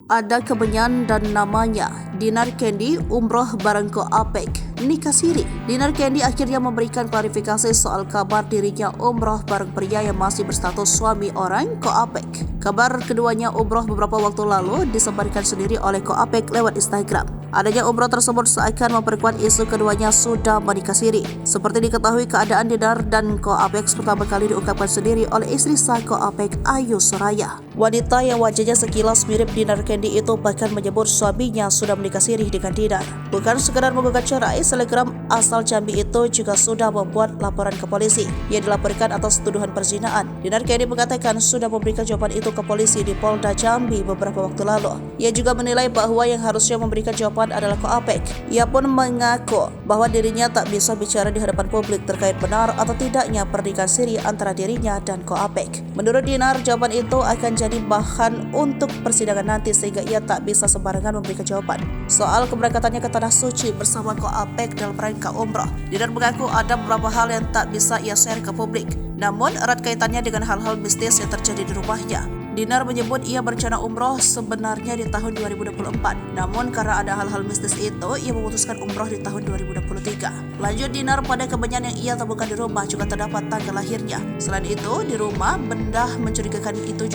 Ada kemenyan dan namanya Dinar Candy umroh bareng Ko Apek nikah siri. Dinar Candy akhirnya memberikan klarifikasi soal kabar dirinya umroh bareng pria yang masih berstatus suami orang, Ko Apek. Kabar keduanya umroh beberapa waktu lalu disebarkan sendiri oleh Ko Apek lewat Instagram. Adanya umroh tersebut seakan memperkuat isu keduanya sudah menikah siri. Seperti diketahui, keadaan Dinar dan Ko Apek pertama kali diungkapkan sendiri oleh istri sah Ko Apek, Ayu Soraya. Wanita yang wajahnya sekilas mirip Dinar Candy itu bahkan menyebut suaminya sudah menikah siri dengan Dinar. Bukan sekedar menggugat cerai, selebgram asal Jambi itu juga sudah membuat laporan ke polisi. Ia dilaporkan atas tuduhan perzinaan. Dinar Candy mengatakan sudah memberikan jawaban itu ke polisi di Polda Jambi beberapa waktu lalu. Ia juga menilai bahwa yang harusnya memberikan jawaban adalah Ko Apek. Ia pun mengaku bahwa dirinya tak bisa bicara di hadapan publik terkait benar atau tidaknya pernikahan siri antara dirinya dan Ko Apek. Menurut Dinar, jawaban itu akan jadi bahan untuk persidangan nanti sehingga ia tak bisa sembarangan memberikan jawaban soal keberangkatannya ke Tanah Suci bersama Ko Apek dalam rangka umrah. Dinar mengaku ada beberapa hal yang tak bisa ia share ke publik, namun erat kaitannya dengan hal-hal mistis yang terjadi di rumahnya. Dinar menyebut ia berencana umroh sebenarnya di tahun 2024. Namun karena ada hal-hal mistis itu, ia memutuskan umroh di tahun 2023. Lanjut Dinar, pada kemenyan yang ia temukan di rumah juga terdapat tanggal lahirnya. Selain itu, di rumah benda mencurigakan itu juga